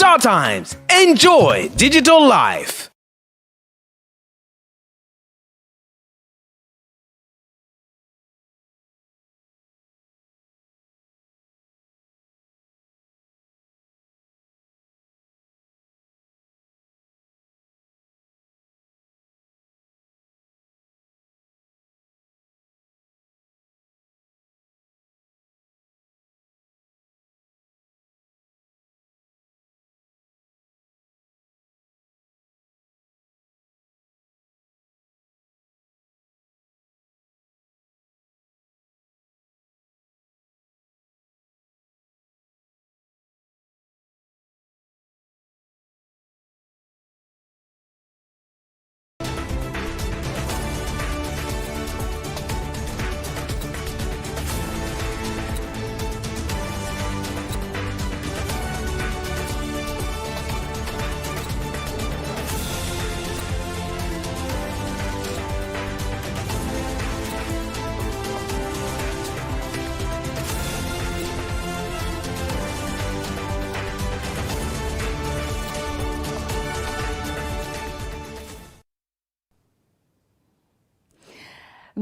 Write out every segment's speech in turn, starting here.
Star Times. Enjoy digital life.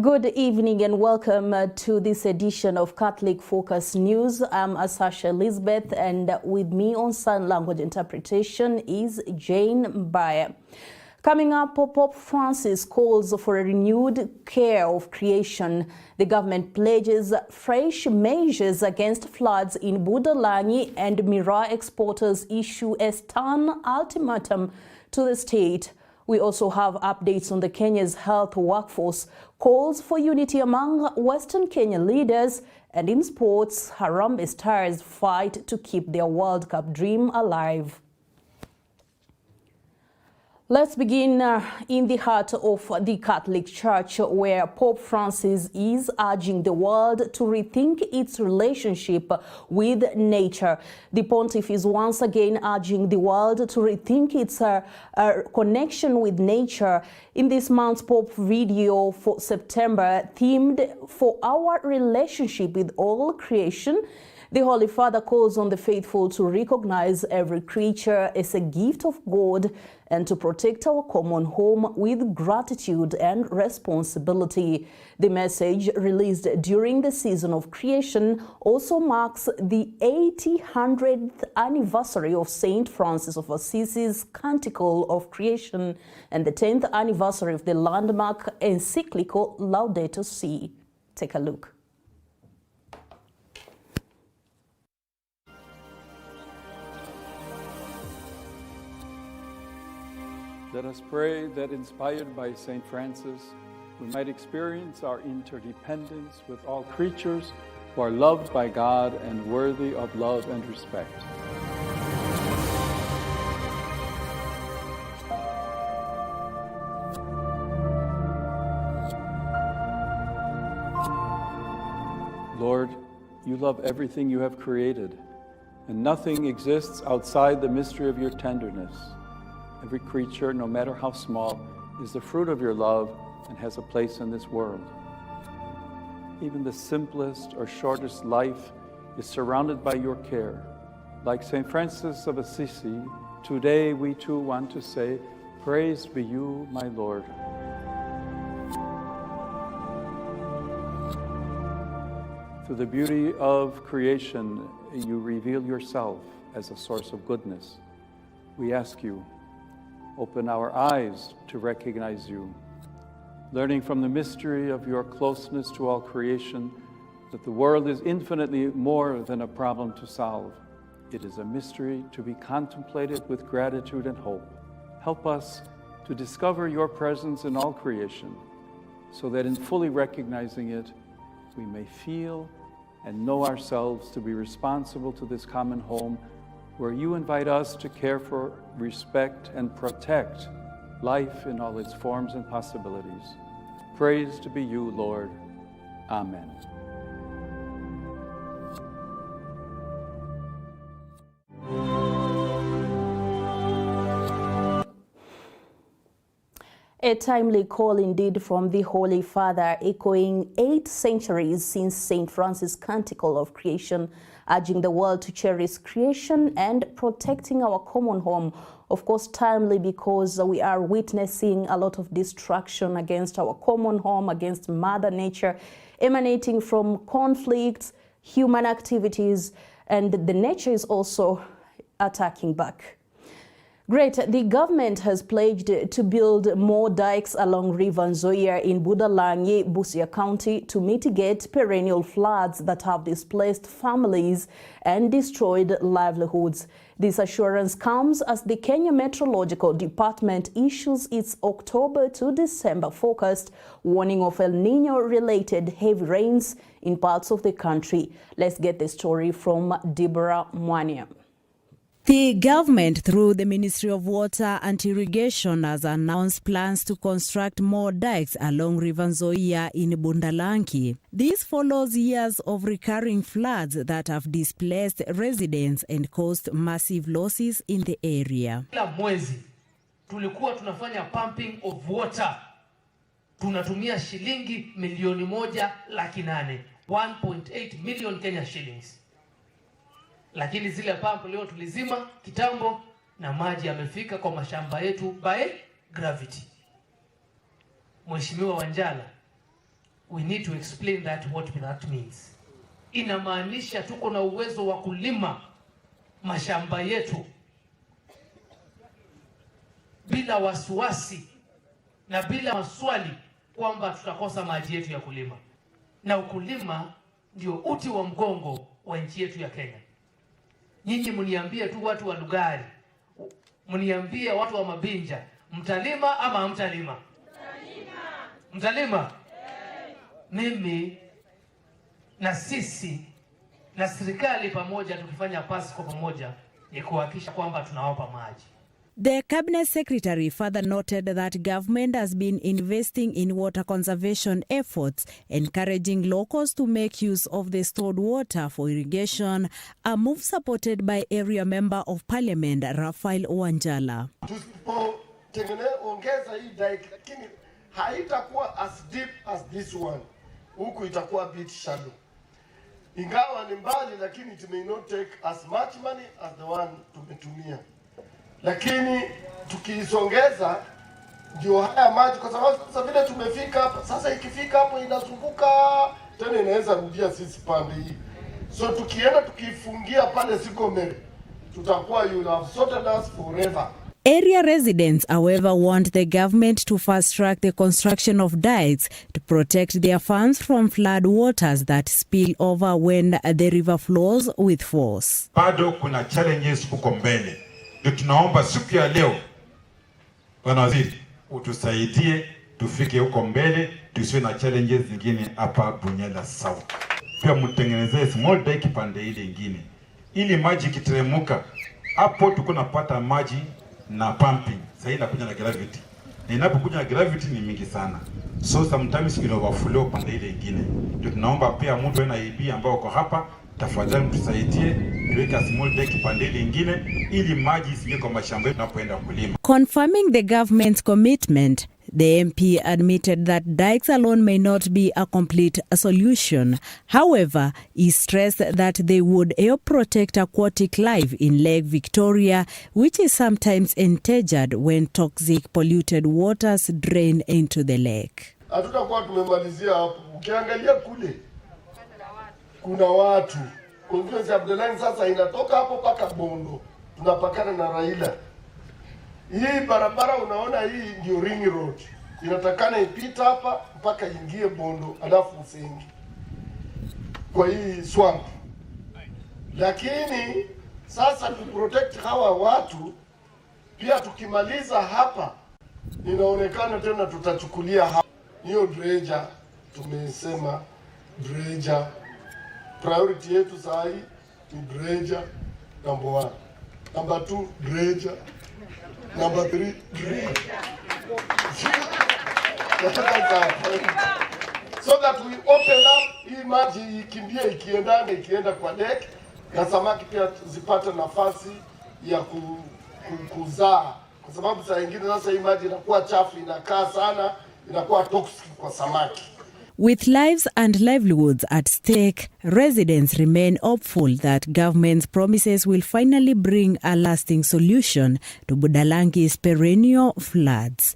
Good evening and welcome to this edition of Catholic Focus News. I'm Asasha Elizabeth, and with me on sign language interpretation is Jane Bayer. Coming up, Pope Francis calls for a renewed care of creation. The government pledges fresh measures against floods in Budalangi, and Miraa exporters issue a stern ultimatum to the state. We also have updates on the Kenya's health workforce, calls for unity among Western Kenya leaders, and in sports, Harambee Stars fight to keep their World Cup dream alive. Let's begin in the heart of the Catholic Church, where Pope Francis is urging the world to rethink its relationship with nature. The Pontiff is once again urging the world to rethink its connection with nature. In this month's Pope video for September, themed for our relationship with all creation, the Holy Father calls on the faithful to recognize every creature as a gift of God and to protect our common home with gratitude and responsibility. The message, released during the season of creation, also marks the 800th anniversary of St. Francis of Assisi's Canticle of Creation and the 10th anniversary of the landmark encyclical Laudato Si. Take a look. Let us pray that, inspired by St. Francis, we might experience our interdependence with all creatures who are loved by God and worthy of love and respect. Lord, you love everything you have created, and nothing exists outside the mystery of your tenderness. Every creature, no matter how small, is the fruit of your love and has a place in this world. Even the simplest or shortest life is surrounded by your care. Like St. Francis of Assisi, today we too want to say, "Praised be you, my Lord." Through the beauty of creation, you reveal yourself as a source of goodness. We ask you, open our eyes to recognize you, learning from the mystery of your closeness to all creation that the world is infinitely more than a problem to solve. It is a mystery to be contemplated with gratitude and hope. Help us to discover your presence in all creation, so that in fully recognizing it, we may feel and know ourselves to be responsible to this common home where you invite us to care for, respect, and protect life in all its forms and possibilities. Praise to be you, Lord. Amen. A timely call indeed from the Holy Father, echoing 8 centuries since St. Francis' Canticle of Creation urging the world to cherish creation and protecting our common home. Of course, timely because we are witnessing a lot of destruction against our common home, against Mother Nature, emanating from conflicts, human activities, and the nature is also attacking back. Great. The government has pledged to build more dikes along River Nzoia in Budalangi, Busia County to mitigate perennial floods that have displaced families and destroyed livelihoods. This assurance comes as the Kenya Meteorological Department issues its October to December forecast, warning of El Nino-related heavy rains in parts of the country. Let's get the story from Deborah Mwania. The government, through the Ministry of Water and Irrigation, has announced plans to construct more dikes along River Nzoia in Budalangi. This follows years of recurring floods that have displaced residents and caused massive losses in the area. Kila mwezi tulikuwa tunafanya pumping of water. Tunatumia shilingi milioni 1.8, 1.8 million Kenya shillings. Lakini zile pampu leo tulizima kitambo na maji yamefika kwa mashamba yetu by gravity. Mheshimiwa Wanjala, we need to explain what that means. Inamaanisha tuko na uwezo wa kulima mashamba yetu bila wasiwasi na bila maswali kwamba tutakosa maji yetu ya kulima. Na ukulima ndio uti wa mgongo wa nchi yetu ya Kenya. Nyinyi mniambie tu watu wa Lugari, mniambie watu wa Mabinja, mtalima ama hamtalima? Mtalima. Mimi na sisi na serikali pamoja tukifanya pasi kwa pamoja ni kuhakikisha kwamba tunawapa maji. The Cabinet Secretary further noted that government has been investing in water conservation efforts, encouraging locals to make use of the stored water for irrigation, a move supported by Area Member of Parliament Raphael Wanjala. Tusipoongeza hii dike, lakini haitakuwa as deep as this one. Huku itakuwa bit shallow. Ingawa ni mbali, lakini it may not take as much money as the one tumetumia. Lakini tukiisongeza ndio haya maji, kwa sababu sasa vile tumefika hapa, sasa ikifika hapo inazunguka tena inaweza rudia sisi pande hii. So tukienda tukifungia pale Sikomere, tutakuwa you have sorted us forever. Area residents, however, want the government to fast-track the construction of dikes to protect their farms from flood waters that spill over when the river flows with force. Bado kuna challenges huko mbele. Tunaomba siku ya leo, Bwana Waziri, utusaidie tufike huko mbele, tusiwe na challenges zingine hapa Bunyala South. Pia mtengenezee small dike pande ile nyingine, ili maji kiteremuka hapo tuko napata maji na pumping. Sasa inakuja na gravity. Na inapokuja na gravity ni mingi sana. So sometimes ina overflow pande ile nyingine. Tunaomba pia mtu na IB ambao uko hapa, tafadhali mtusaidie tuweke small dike pande ile nyingine ili maji isije kwa mashamba tunapoenda kulima. Confirming the government's commitment, the MP admitted that dikes alone may not be a complete solution. However, he stressed that they would help protect aquatic life in Lake Victoria, which is sometimes endangered when toxic polluted waters drain into the lake. Hatutakuwa tumemalizia hapo. Ukiangalia kule kuna watu. Conference ya Budalangi sasa inatoka hapo paka Bondo. Tunapakana na Raila. Hii barabara unaona hii ndio ring road. Inatakana ipita hapa mpaka ingie Bondo alafu usengi kwa hii swamp. Lakini sasa to protect hawa watu pia tukimaliza hapa inaonekana tena tutachukulia hapa. Hiyo dredger tumesema dredger priority yetu sahi ni dredger number 1. Number 2 dredger. Number 3 dredger. So that we open up hii maji ikimbie ikienda kwa lake na samaki pia zipate nafasi ya kuzaa, kwa sababu saa nyingine sasa hii maji inakuwa chafu, inakaa sana, inakuwa toxic kwa samaki. With lives and livelihoods at stake, residents remain hopeful that government's promises will finally bring a lasting solution to Budalangi's perennial floods.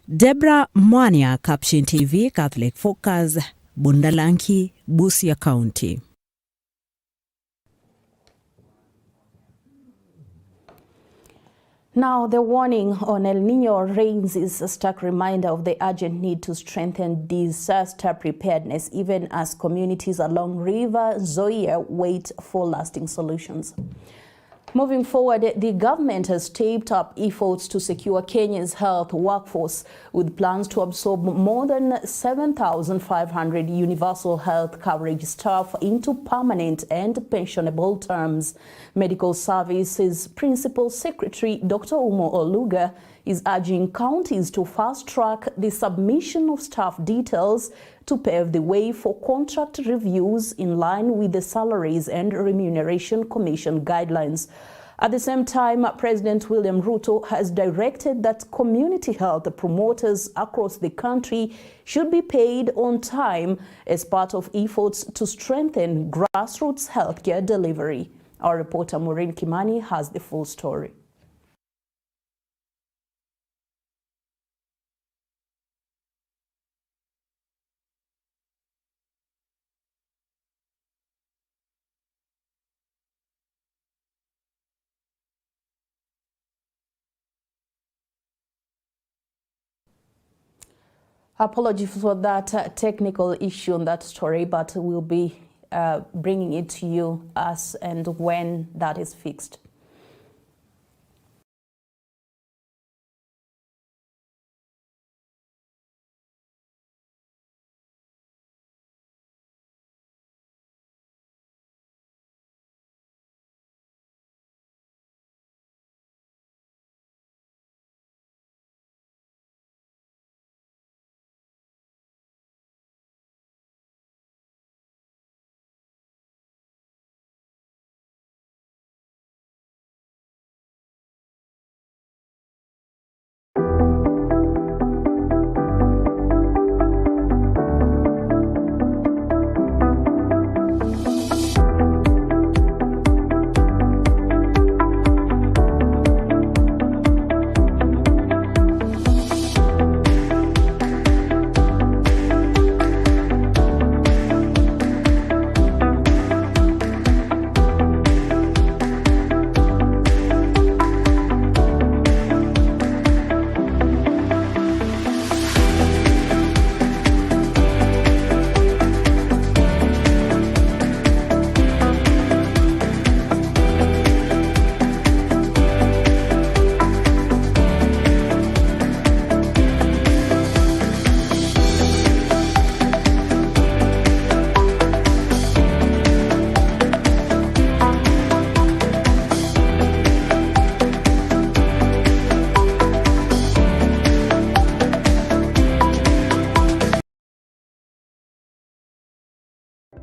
Deborah Mwanya, Capuchin TV, Catholic Focus, Bundalangi, Busia County. Now, the warning on El Niño rains is a stark reminder of the urgent need to strengthen disaster preparedness, even as communities along River Nzoia wait for lasting solutions. Moving forward, the government has stepped up efforts to secure Kenya's health workforce with plans to absorb more than 7,500 universal health coverage staff into permanent and pensionable terms. Medical Services Principal Secretary Dr. Umo Oluga is urging counties to fast-track the submission of staff details to pave the way for contract reviews in line with the Salaries and Remuneration Commission guidelines. At the same time, President William Ruto has directed that community health promoters across the country should be paid on time as part of efforts to strengthen grassroots healthcare delivery. Our reporter Maureen Kimani has the full story. Apologies for that technical issue on that story, but we'll be bringing it to you as and when that is fixed.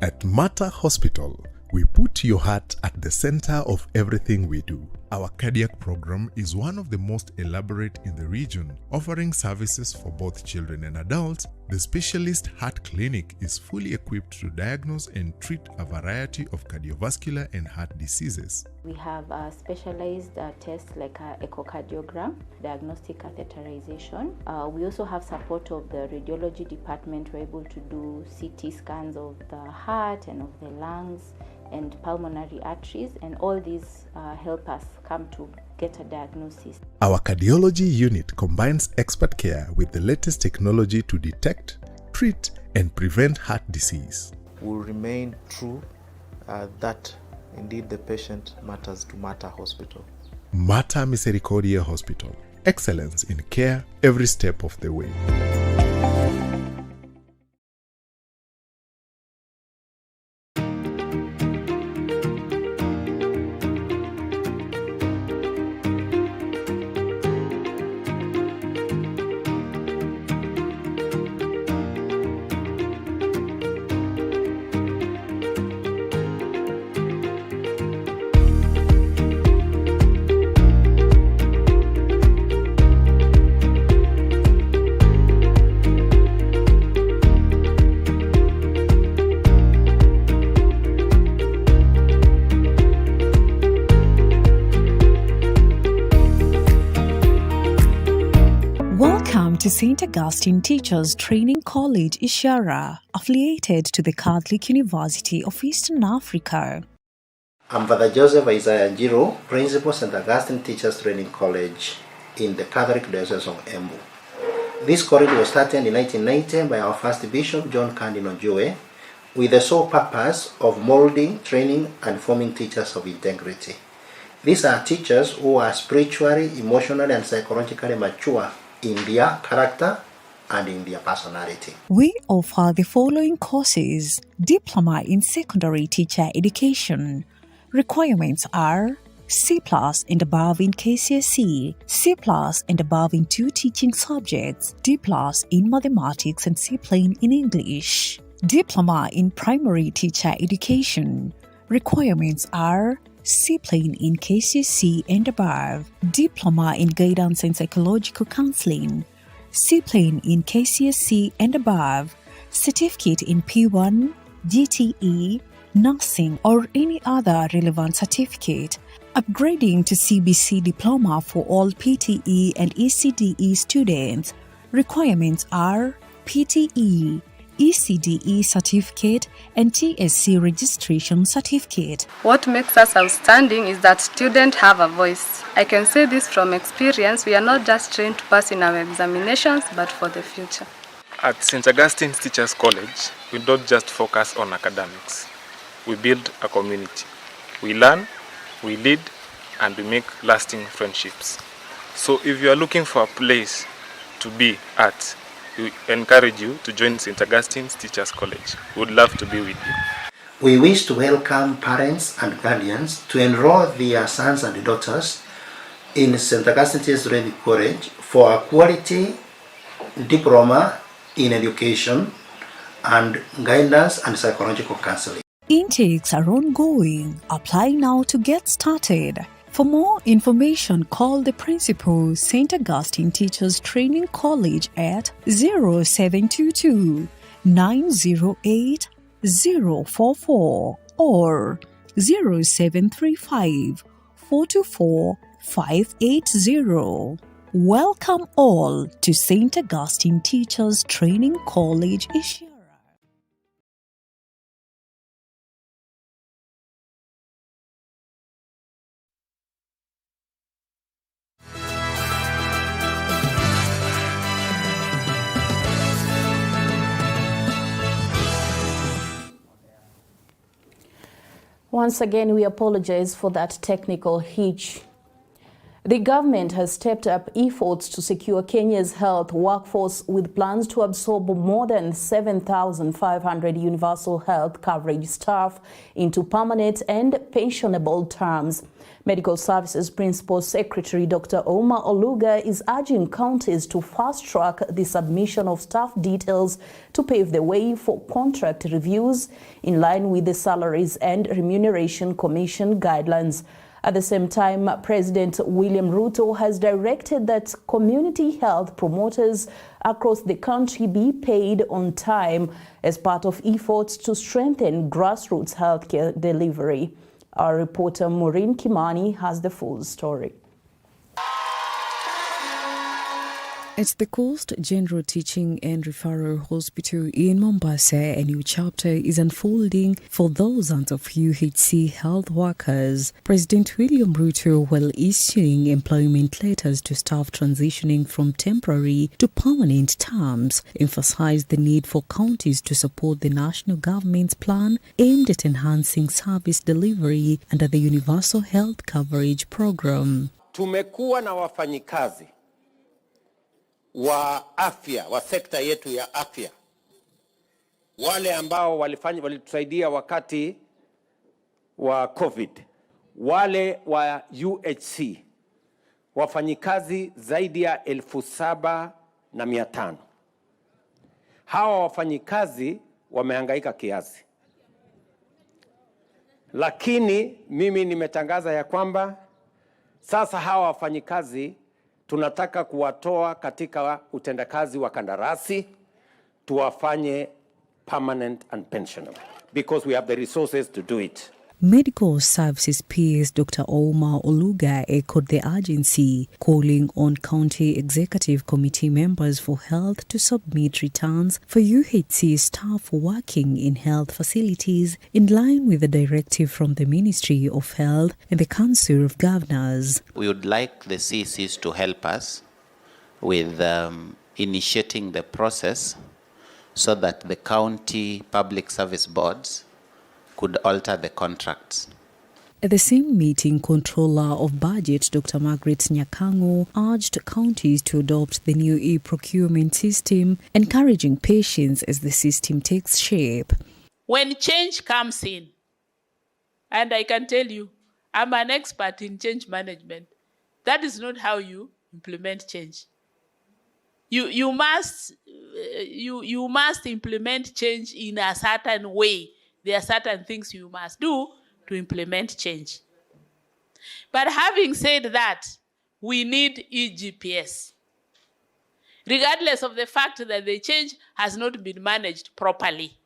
At Mater Hospital, we put your heart at the center of everything we do. Our cardiac program is one of the most elaborate in the region, offering services for both children and adults. The specialist heart clinic is fully equipped to diagnose and treat a variety of cardiovascular and heart diseases. We have specialized tests like echocardiogram, diagnostic catheterization. We also have support of the radiology department. We're able to do CT scans of the heart and of the lungs and pulmonary arteries, and all these help us come to get a diagnosis. Our cardiology unit combines expert care with the latest technology to detect, treat, and prevent heart disease. Will remain true that indeed the patient matters to Mater Hospital. Mater Misericordia Hospital. Excellence in care every step of the way. to St. Augustine Teachers Training College, Ishara, affiliated to the Catholic University of Eastern Africa. I'm Father Joseph Isaiah Njiro, Principal St. Augustine Teachers Training College in the Catholic Diocese of Embu. This college was started in 1990 by our first Bishop, John Cardinal Joe, with the sole purpose of molding, training, and forming teachers of integrity. These are teachers who are spiritually, emotionally, and psychologically mature in their character and in their personality. We offer the following courses: Diploma in Secondary Teacher Education. Requirements are C+ and above in KCSE, C+ and above in 2 teaching subjects, D+ in mathematics and C plain in English. Diploma in Primary Teacher Education. Requirements are C plain in KCSE and above, Diploma in Guidance and Psychological Counseling, C plain in KCSE and above, Certificate in P1, GTE, Nursing or any other relevant certificate. Upgrading to CBC Diploma for all PTE and ECDE students. Requirements are PTE, ECDE certificate and TSC registration certificate. What makes us outstanding is that students have a voice. I can say this from experience. We are not just trained to pass in our examinations, but for the future. At St. Augustine's Teachers College, we don't just focus on academics. We build a community. We learn, we lead, and we make lasting friendships. So if you are looking for a place to be at, we encourage you to join St. Augustine's Teachers College. We would love to be with you. We wish to welcome parents and guardians to enroll their sons and daughters in St. Augustine Teachers Training College for a quality diploma in education and guidance and psychological counseling. Intakes are ongoing. Apply now to get started. For more information, call the Principal, St. Augustine Teachers Training College at 0722 908 044 or 0735 424 580. Welcome all to St. Augustine Teachers Training College, Ishara. Once again, we apologize for that technical hitch. The government has stepped up efforts to secure Kenya's health workforce with plans to absorb more than 7,500 universal health coverage staff into permanent and pensionable terms. Medical Services Principal Secretary Dr. Omar Oluga is urging counties to fast-track the submission of staff details to pave the way for contract reviews in line with the Salaries and Remuneration Commission guidelines. At the same time, President William Ruto has directed that community health promoters across the country be paid on time as part of efforts to strengthen grassroots healthcare delivery. Our reporter Maureen Kimani has the full story. At the Coast General Teaching and Referral Hospital in Mombasa, a new chapter is unfolding for thousands of UHC health workers. President William Ruto, while issuing employment letters to staff transitioning from temporary to permanent terms, emphasized the need for counties to support the national government's plan aimed at enhancing service delivery under the Universal Health Coverage Program. Tumekuwa na wafanyikazi wa afya, wa sekta yetu ya afya, wale ambao walitusaidia wakati wa COVID, wale wa UHC, wafanyikazi zaidi ya 7,500. Hawa wafanyikazi wamehangaika kiasi, lakini mimi nimetangaza ya kwamba sasa hawa wafanyikazi tunataka kuwatoa katika utendakazi wa kandarasi, tuwafanye permanent and pensionable, because we have the resources to do it. Medical Services PS Dr. Omar Oluga echoed the urgency, calling on County Executive Committee members for health to submit returns for UHC staff working in health facilities in line with the directive from the Ministry of Health and the Council of Governors. We would like the CCs to help us with initiating the process so that the county public service boards could alter the contracts. At the same meeting, Controller of Budget Dr. Margaret Nyakango urged counties to adopt the new e-procurement system, encouraging patience as the system takes shape. When change comes in, and I can tell you, I'm an expert in change management, that is not how you implement change. You must implement change in a certain way. There are certain things you must do to implement change. But having said that, we need eGPS. Regardless of the fact that the change has not been managed properly.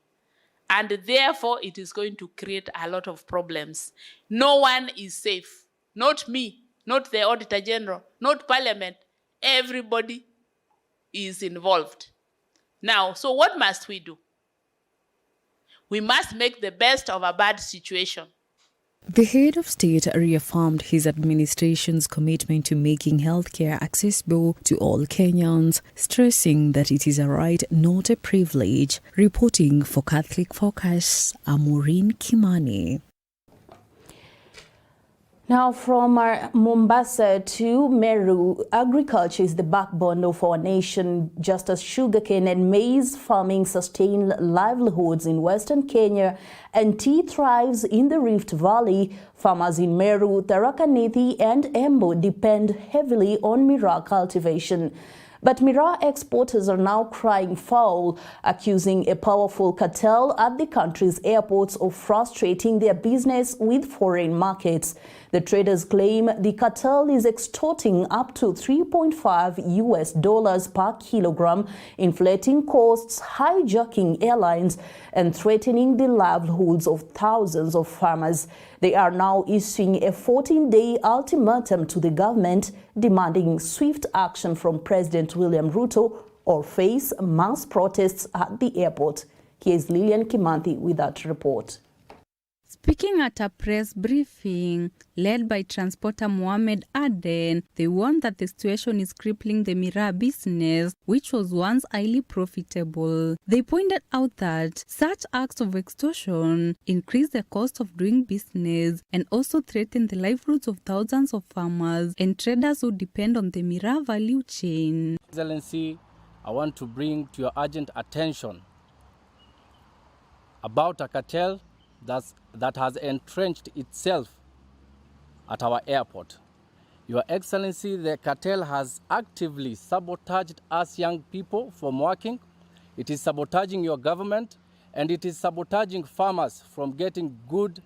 And therefore, it is going to create a lot of problems. No one is safe. Not me, not the Auditor General, not Parliament. Everybody is involved. Now, so what must we do? We must make the best of a bad situation. The head of state reaffirmed his administration's commitment to making healthcare accessible to all Kenyans, stressing that it is a right, not a privilege. Reporting for Catholic Focus, Maureen Kimani. Now from Mombasa to Meru, agriculture is the backbone of our nation, just as sugarcane and maize farming sustain livelihoods in Western Kenya and tea thrives in the Rift Valley. Farmers in Meru, Tharaka Nithi and Embu depend heavily on miraa cultivation. But miraa exporters are now crying foul, accusing a powerful cartel at the country's airports of frustrating their business with foreign markets. The traders claim the cartel is extorting up to $3.5 per kilogram, inflating costs, hijacking airlines, and threatening the livelihoods of thousands of farmers. They are now issuing a 14-day ultimatum to the government, demanding swift action from President William Ruto or face mass protests at the airport. Here's Lillian Kimanthi with that report. Speaking at a press briefing led by transporter Mohamed Aden, they warned that the situation is crippling the miraa business, which was once highly profitable. They pointed out that such acts of extortion increase the cost of doing business and also threaten the livelihoods of thousands of farmers and traders who depend on the miraa value chain. Excellency, I want to bring to your urgent attention about a cartel that has entrenched itself at our airport. Your Excellency, the cartel has actively sabotaged us young people from working. It is sabotaging your government, and it is sabotaging farmers from getting good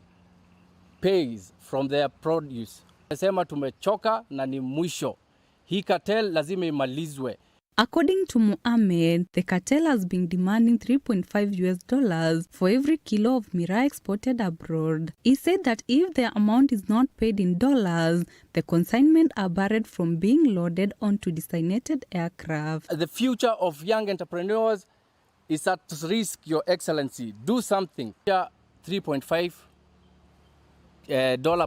pays from their produce. Nasema tumechoka na ni mwisho. Hii cartel lazima imalizwe. According to Mohamed, the cartel has been demanding $3.5 for every kilo of miraa exported abroad. He said that if the amount is not paid in dollars, the consignment are barred from being loaded onto designated aircraft. The future of young entrepreneurs is at risk, Your Excellency. Do something. $3.5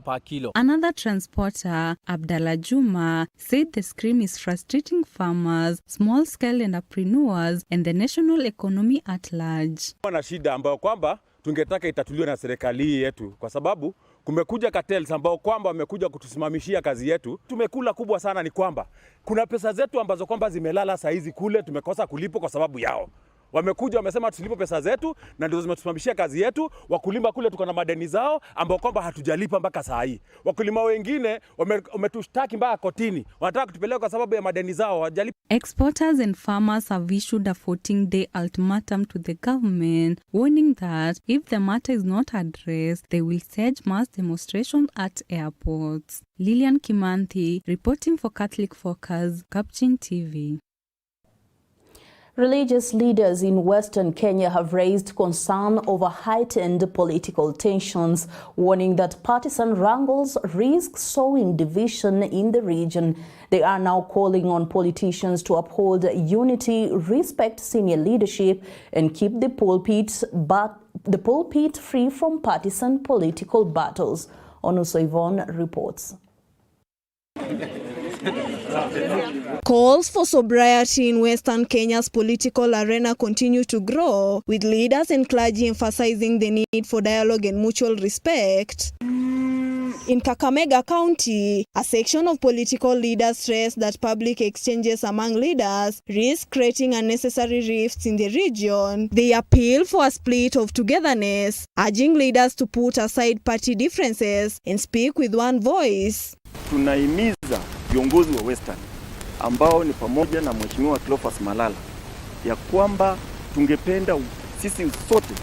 per kilo. Another transporter, Abdallah Juma, said the scheme is frustrating farmers, small-scale entrepreneurs, and the national economy at large. Kuna shida ambayo kwamba tungetaka itatuliwe na serikali yetu, kwa sababu kumekuja cartels ambao kwamba wamekuja kutusimamishia kazi yetu. Tumekula kubwa sana ni kwamba kuna pesa zetu ambazo kwamba zimelala saizi kule, tumekosa kulipo kwa sababu yao. Wamekuja wamesema tulipo pesa zetu na ndio zimetusimamishia kazi yetu. Wakulima kule tuko na madeni zao ambao kwamba hatujalipa mpaka saa hii. Wakulima wengine wametushtaki mpaka kotini. Wanataka kutupeleka kwa sababu ya madeni zao hawajalipa. Exporters and farmers have issued a 14-day ultimatum to the government, warning that if the matter is not addressed, they will stage mass demonstrations at airports. Lillian Kimanthi, reporting for Catholic Focus, Capuchin TV. Religious leaders in Western Kenya have raised concern over heightened political tensions, warning that partisan wrangles risk sowing division in the region. They are now calling on politicians to uphold unity, respect senior leadership, and keep the pulpit free from partisan political battles. Onuso Yvonne reports. Calls for sobriety in Western Kenya's political arena continue to grow, with leaders and clergy emphasizing the need for dialogue and mutual respect. In Kakamega County, a section of political leaders stressed that public exchanges among leaders risk creating unnecessary rifts in the region. They appeal for a spirit of togetherness, urging leaders to put aside party differences and speak with one voice. Tunahimiza viongozi wa Western ambao ni pamoja na Mheshimiwa Cleophas Malala ya kwamba tungependa sisi sote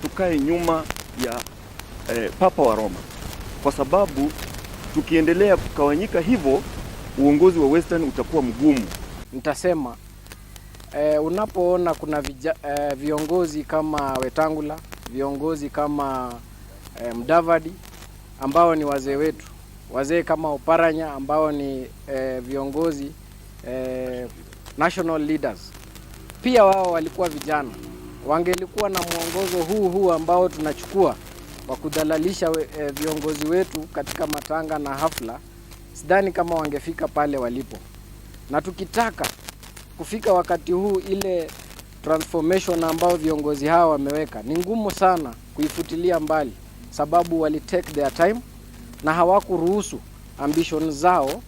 tukae nyuma ya Papa wa Roma, kwa sababu tukiendelea kukawanyika hivyo uongozi wa Western utakuwa mgumu. Nitasema unapoona kuna viongozi kama Wetangula, viongozi kama Mdavadi ambao ni wazee wetu, wazee kama Oparanya ambao ni viongozi national leaders, pia wao walikuwa vijana, wangelikuwa na mwongozo huu ambao tunachukua wa kudhalalisha viongozi wetu katika matanga na hafla, sidhani kama wangefika pale walipo. Na tukitaka kufika wakati huu, ile transformation ambao viongozi hawa wameweka ni ngumu sana kuifutilia mbali, sababu wali take their time na hawakuruhusu ambition zao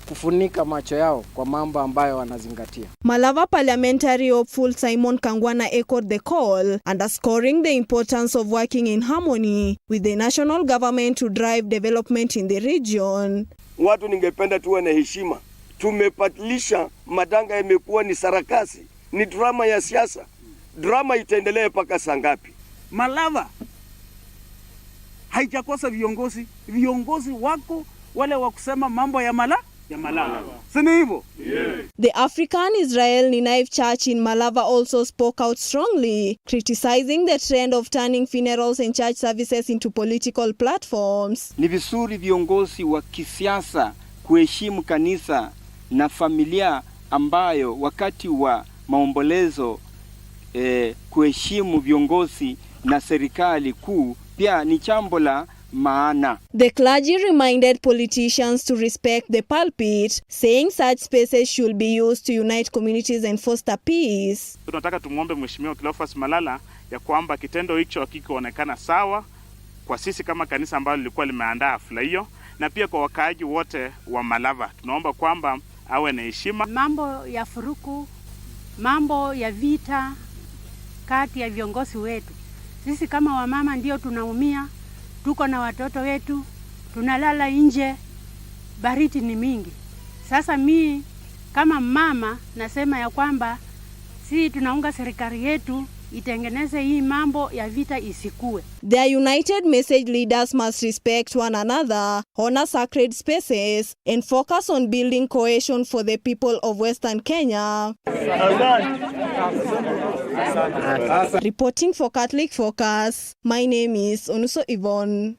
kufunika macho yao kwa mambo ambayo wanazingatia. Malava parliamentary hopeful Simon Kangwana echoed the call, underscoring the importance of working in harmony with the national government to drive development in the region. Watu ningependa tuwe na heshima. Tumepatilisha matanga, imekuwa ni sarakasi, ni drama ya siasa. Drama itaendelea mpaka saa ngapi? Malava haijakosa viongozi wako wale wa kusema mambo ya Malava. Sini hivyo? Yeah. The African Israel Ninaive Church in Malava also spoke out strongly, criticizing the trend of turning funerals and church services into political platforms. Ni vizuri viongozi wa kisiasa kuheshimu kanisa na familia, ambayo wakati wa maombolezo kuheshimu viongozi na serikali kuu pia ni jambo la maana. The clergy reminded politicians to respect the pulpit, saying such spaces should be used to unite communities and foster peace. Tunataka tumuombe Mheshimiwa Cleophas Malala ya kwamba kitendo hicho hakikuonekana sawa kwa sisi kama kanisa ambalo lilikuwa limeandaa hafla hiyo, na pia kwa wakaaji wote wa Malava. Tunaomba kwamba awe na heshima. Mambo ya furuku, mambo ya vita kati ya viongozi wetu, sisi kama wamama ndio tunaumia. Tuko na watoto wetu, tunalala nje, baridi ni mingi. Sasa mimi kama mama nasema ya kwamba si tunaunga serikali yetu itengeneze hii mambo ya vita isikue. Their united message leaders must respect one another, honor sacred spaces, and focus on building cohesion for the people of Western Kenya. Reporting for Catholic Focus, my name is Onuso Yvonne.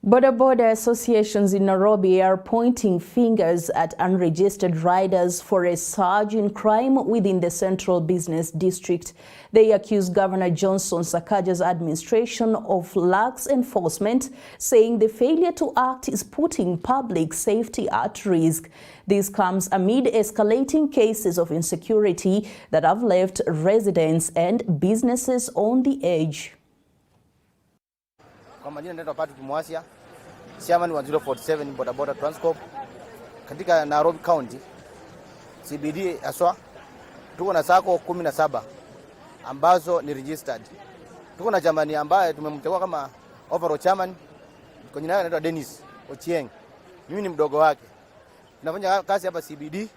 Border associations in Nairobi are pointing fingers at unregistered riders for a surge in crime within the Central Business District. They accuse Governor Johnson Sakaja's administration of lax enforcement, saying the failure to act is putting public safety at risk. This comes amid escalating cases of insecurity that have left residents and businesses on the edge. Kwa majina naitwa Patrick Mwasia, chairman wa 047 bodaboda Transcorp katika Nairobi County CBD aswa. Tuko na sako 17 ambazo ni registered. Tuko na jamani ambaye tumemteua kama overall chairman, kwa jina anaitwa Dennis Ochieng. Mimi ni mdogo wake. Tunafanya kazi hapa CBD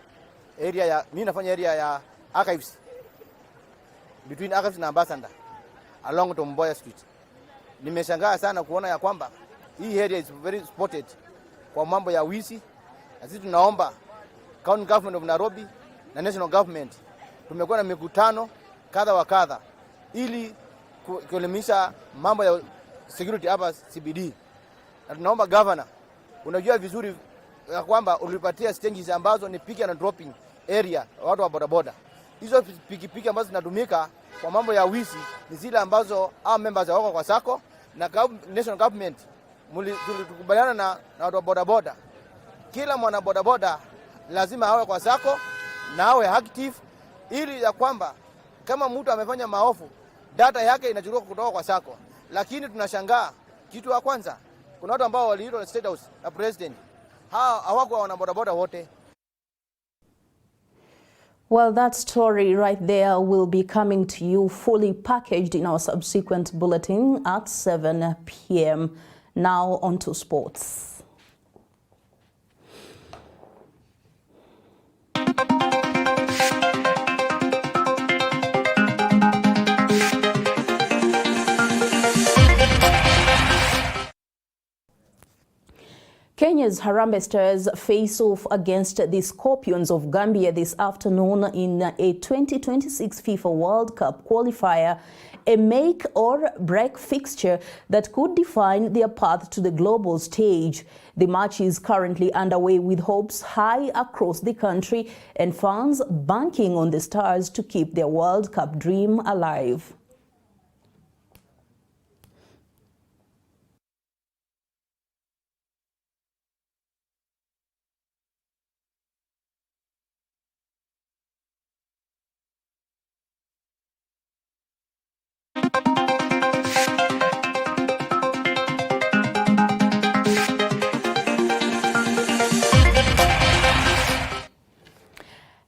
area ya, mimi nafanya area ya Archives, between Archives na Ambassador along Tomboya Street. Nimeshangaa sana kuona ya kwamba hii area is very spotted kwa mambo ya wizi, na sisi tunaomba County Government of Nairobi na National Government, tumekuwa na mikutano kadha wa kadha ili kuelimisha mambo ya security hapa CBD. Na tunaomba governor, unajua vizuri ya kwamba ulipatia stages ambazo ni pick and dropping area watu wa bodaboda. Hizo pikipiki ambazo zinatumika kwa mambo ya wizi ni zile ambazo members wako kwa sako, na national government tulikubaliana na watu wa bodaboda. Kila mwana bodaboda lazima awe kwa sako na awe active, ili ya kwamba kama mtu amefanya maovu data yake inachukuliwa kutoka kwa sako. Lakini tunashangaa kitu ya kwanza, kuna watu ambao waliitwa State House na president, hawakuwa wana bodaboda wote. Well, that story right there will be coming to you fully packaged in our subsequent bulletin at 7 p.m. Now on to sports. Kenya's Harambee Stars face off against the Scorpions of Gambia this afternoon in a 2026 FIFA World Cup qualifier, a make or break fixture that could define their path to the global stage. The match is currently underway with hopes high across the country and fans banking on the Stars to keep their World Cup dream alive.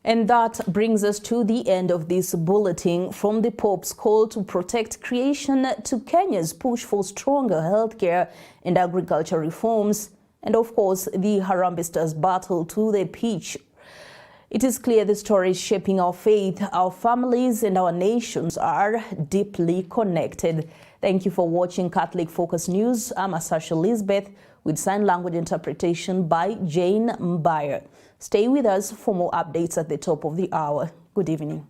And that brings us to the end of this bulletin. From the Pope's call to protect creation to Kenya's push for stronger healthcare and agriculture reforms, and of course the Harambee Stars battle to the pitch. It is clear the stories shaping our faith, our families and our nations are deeply connected. Thank you for watching Catholic Focus News. I'm Asasha Elizabeth with sign language interpretation by Jane Mbayer. Stay with us for more updates at the top of the hour. Good evening.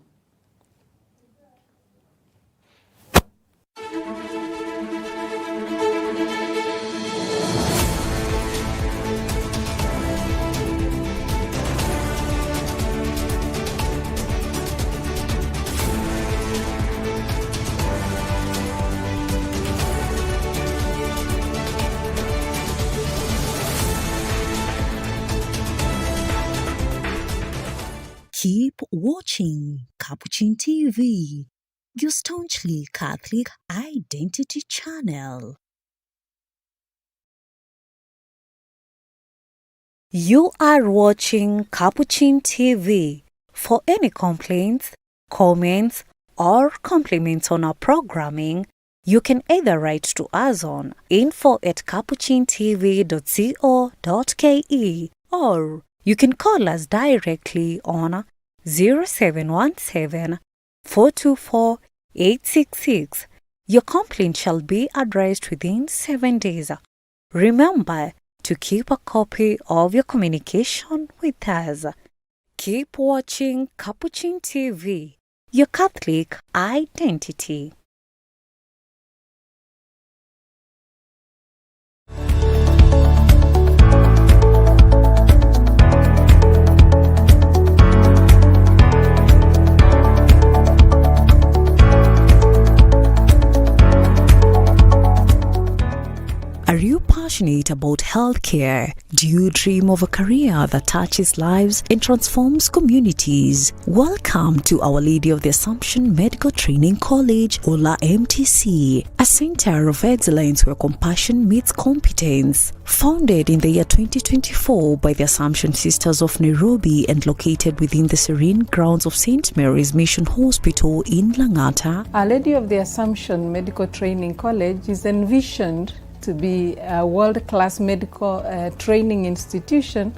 Keep watching Capuchin TV, your staunchly Catholic identity channel. You are watching Capuchin TV. For any complaints, comments, or compliments on our programming, you can either write to us on info@capuchintv.co.ke or you can call us directly on 0717 424 866. Your complaint shall be addressed within 7 days. Remember to keep a copy of your communication with us. Keep watching Capuchin TV, your Catholic identity. Are you passionate about healthcare? Do you dream of a career that touches lives and transforms communities? Welcome to Our Lady of the Assumption Medical Training College, Ola MTC, a center of excellence where compassion meets competence. Founded in the year 2024 by the Assumption Sisters of Nairobi and located within the serene grounds of St. Mary's Mission Hospital in Lang'ata, Our Lady of the Assumption Medical Training College is envisioned to be a world-class medical training institution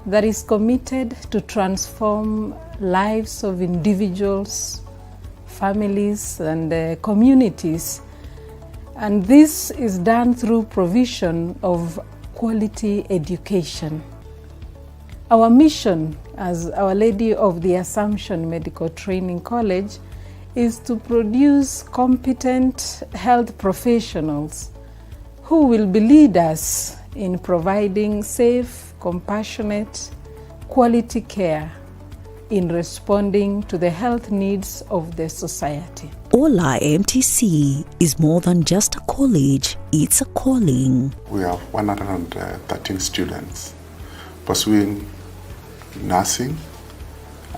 that is committed to transform lives of individuals, families, and communities. And this is done through provision of quality education. Our mission as Our Lady of the Assumption Medical Training College is to produce competent health professionals who will be leaders in providing safe, compassionate, quality care in responding to the health needs of the society. Ola MTC is more than just a college, it's a calling. We have 113 students pursuing nursing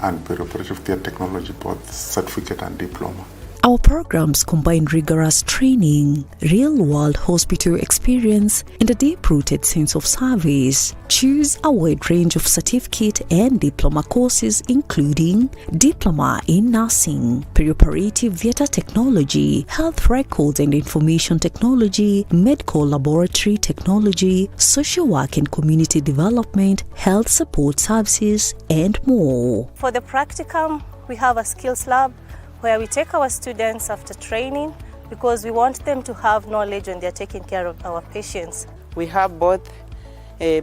and perioperative care technology, both certificate and diploma. Our programs combine rigorous training, real-world hospital experience, and a deep-rooted sense of service. Choose a wide range of certificate and diploma courses, including Diploma in Nursing, Perioperative Theatre Technology, Health Records and Information Technology, Medical Laboratory Technology, Social Work and Community Development, Health Support Services, and more. For the practicum, we have a skills lab where we take our students after training because we want them to have knowledge when they're taking care of our patients. We have both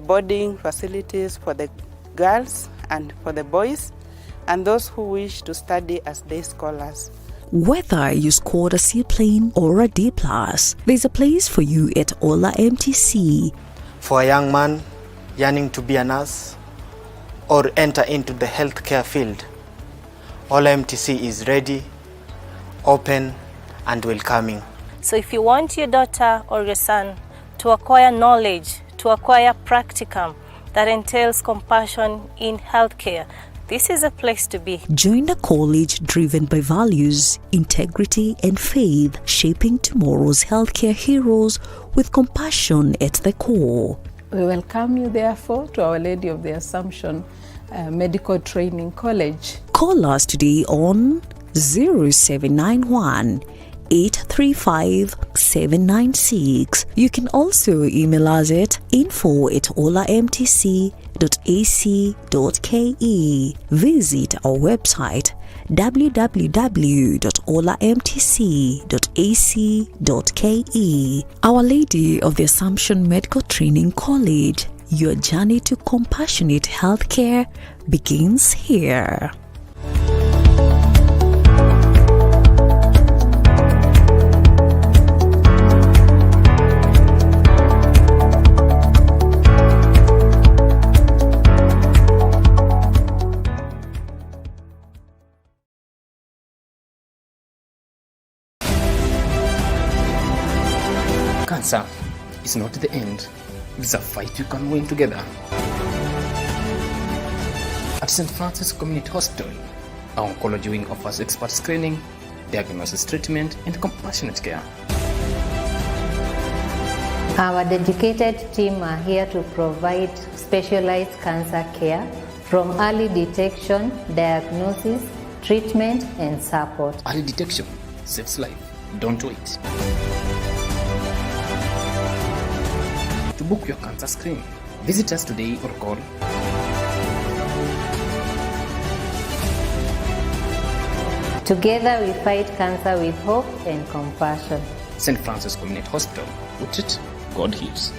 boarding facilities for the girls and for the boys, and those who wish to study as day scholars. Whether you scored a C plane or a D+, there's a place for you at Ola MTC. For a young man yearning to be a nurse or enter into the healthcare field, Ola MTC is ready, open, and welcoming. So if you want your daughter or your son to acquire knowledge, to acquire practicum that entails compassion in healthcare, this is a place to be. Join a college driven by values, integrity, and faith, shaping tomorrow's healthcare heroes with compassion at the core. We welcome you, therefore, to Our Lady of the Assumption Medical Training College. Call us today on 0791 835 796. You can also email us at info@olamtc.ac.ke. Visit our website www.olamtc.ac.ke. Our Lady of the Assumption Medical Training College. Your journey to compassionate healthcare begins here. Cancer is not the end. It's a fight you can win together. At St. Francis Community Hospital, our oncology wing offers expert screening, diagnosis, treatment, and compassionate care. Our dedicated team are here to provide specialized cancer care from early detection, diagnosis, treatment, and support. Early detection saves life. Don't wait. To book your cancer screening, visit us today or call Together we fight cancer with hope and compassion. St. Francis Community Hospital. We treat, God heals.